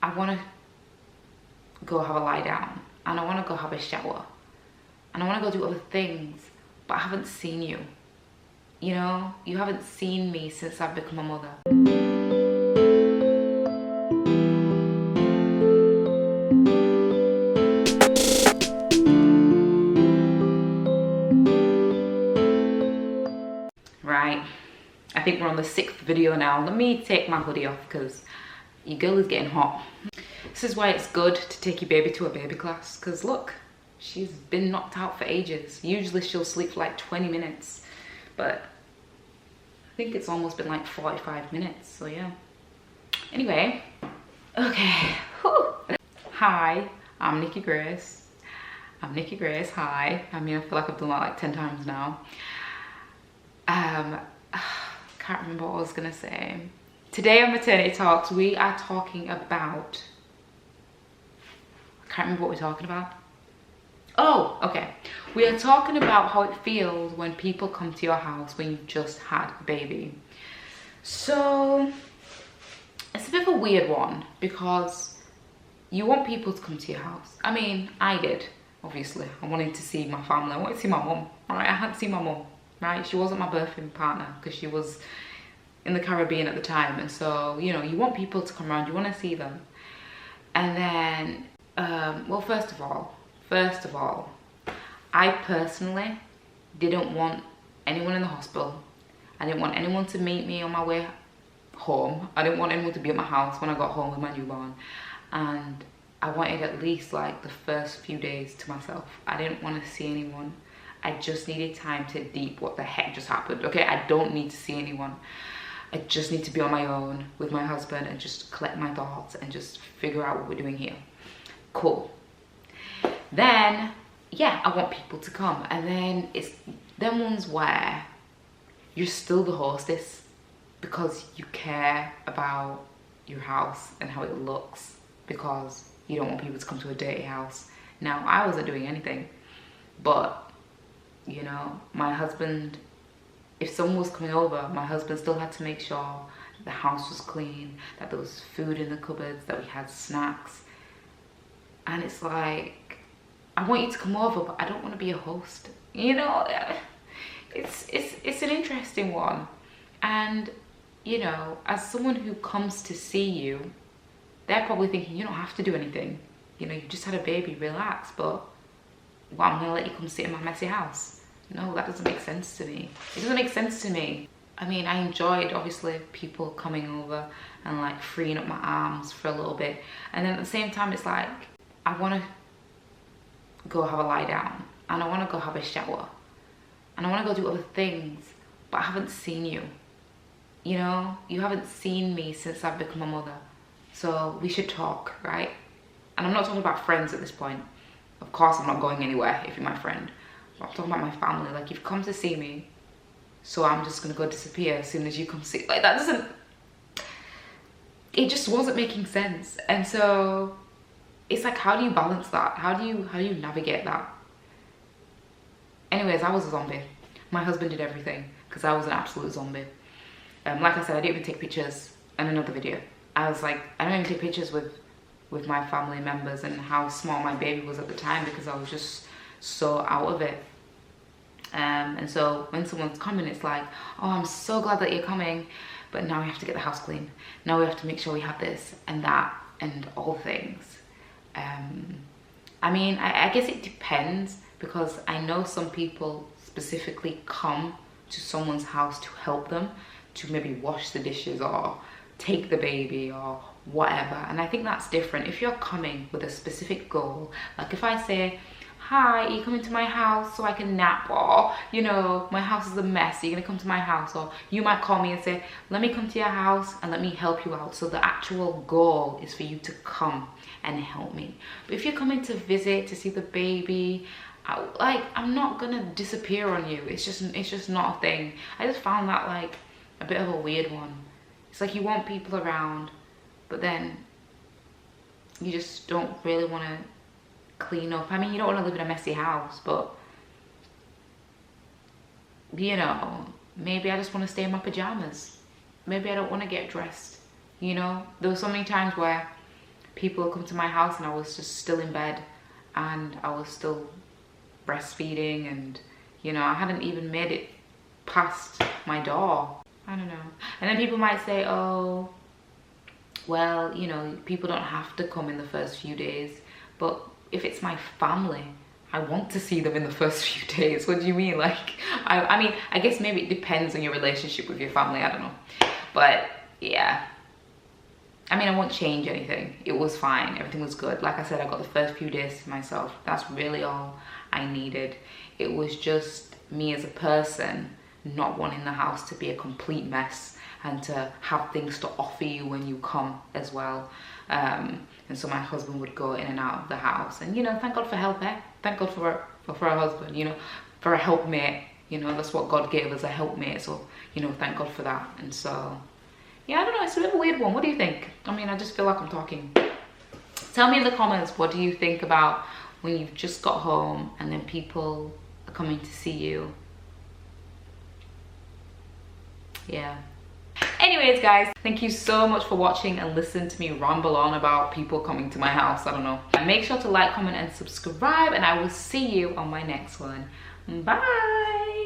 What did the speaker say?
I want to go have a lie down, and I want to go have a shower, and I want to go do other things, but I haven't seen you. You know, you haven't seen me since I've become a mother. Right, I think we're on the 6th video now. Let me take my hoodie off because your girl is getting hot. This is why it's good to take your baby to a baby class, because look, she's been knocked out for ages. Usually she'll sleep for like 20 minutes, but I think it's almost been like 45 minutes, so yeah. Anyway, okay. Whew. Hi, I'm NikiGrace. I'm NikiGrace, hi. I mean, I feel like I've done that like 10 times now. Can't remember what I was gonna say. Today on Maternity Talks, we are talking about, I can't remember what we're talking about. Oh, okay. We are talking about how it feels when people come to your house when you've just had a baby. So, it's a bit of a weird one because you want people to come to your house. I mean, I did, obviously. I wanted to see my family. I wanted to see my mum, right? I hadn't seen my mum, right? She wasn't my birthing partner because she was in the Caribbean at the time. And so, you know, you want people to come around. You want to see them. And then, well, first of all, I personally didn't want anyone in the hospital. I didn't want anyone to meet me on my way home. I didn't want anyone to be at my house when I got home with my newborn. And I wanted at least like the first few days to myself. I didn't want to see anyone. I just needed time to deep what the heck just happened. Okay, I don't need to see anyone. I just need to be on my own with my husband and just collect my thoughts and just figure out what we're doing here. Cool. Then, yeah, I want people to come. And then it's them ones where you're still the hostess because you care about your house and how it looks, because you don't want people to come to a dirty house. Now, I wasn't doing anything, but, you know, my husband, if someone was coming over, my husband still had to make sure the house was clean, that there was food in the cupboards, that we had snacks. And it's like, I want you to come over, but I don't want to be a host. You know, it's an interesting one. And, you know, as someone who comes to see you, they're probably thinking, you don't have to do anything. You know, you just had a baby, relax. But, well, I'm going to let you come sit in my messy house. No, that doesn't make sense to me. It doesn't make sense to me. I mean, I enjoyed, obviously, people coming over and, like, freeing up my arms for a little bit. And then at the same time, it's like, I want to go have a lie down. And I want to go have a shower. And I want to go do other things. But I haven't seen you. You know? You haven't seen me since I've become a mother. So we should talk, right? And I'm not talking about friends at this point. Of course, I'm not going anywhere if you're my friend. I'm talking about my family. Like, you've come to see me, so I'm just gonna go disappear as soon as you come see. Like, that doesn't, it just wasn't making sense. And so it's like, how do you balance that? How do you navigate that? Anyways, I was a zombie. My husband did everything because I was an absolute zombie. Like I said, I didn't even take pictures in another video. I was like, I don't even take pictures with my family members and how small my baby was at the time because I was just so out of it. And so when someone's coming, it's like, oh, I'm so glad that you're coming, but now we have to get the house clean. Now we have to make sure we have this and that and all things. I mean, I guess it depends, because I know some people specifically come to someone's house to help them, to maybe wash the dishes or take the baby or whatever. And I think that's different. If you're coming with a specific goal, like if I say, hi, are you coming to my house so I can nap? Or, you know, my house is a mess, are you gonna come to my house? Or you might call me and say, let me come to your house and let me help you out. So the actual goal is for you to come and help me. But if you're coming to visit, to see the baby, I'm not gonna disappear on you. It's just not a thing. I just found that like a bit of a weird one. It's like you want people around, but then you just don't really want to clean up. I mean, you don't want to live in a messy house, but you know, maybe I just want to stay in my pajamas. Maybe I don't want to get dressed. You know, there were so many times where people would come to my house and I was just still in bed and I was still breastfeeding, and you know, I hadn't even made it past my door. I don't know. And then people might say, oh, well, you know, people don't have to come in the first few days, but if it's my family, I want to see them in the first few days. What do you mean? Like, I mean, I guess maybe it depends on your relationship with your family, I don't know. But yeah, I mean, I won't change anything. It was fine, everything was good. Like I said, I got the first few days to myself. That's really all I needed. It was just me as a person not wanting the house to be a complete mess and to have things to offer you when you come as well. And so my husband would go in and out of the house, and you know, thank God for help, eh? Thank God for a husband, you know, for a helpmate. You know, that's what God gave us, a helpmate. So, you know, thank God for that. And so, yeah, I don't know, it's a bit of a weird one. What do you think? I mean, I just feel like I'm talking. Tell me in the comments, what do you think about when you've just got home and then people are coming to see you? Yeah. Anyways, guys, thank you so much for watching and listening to me ramble on about people coming to my house. I don't know. Make sure to like, comment, and subscribe, and I will see you on my next one. Bye.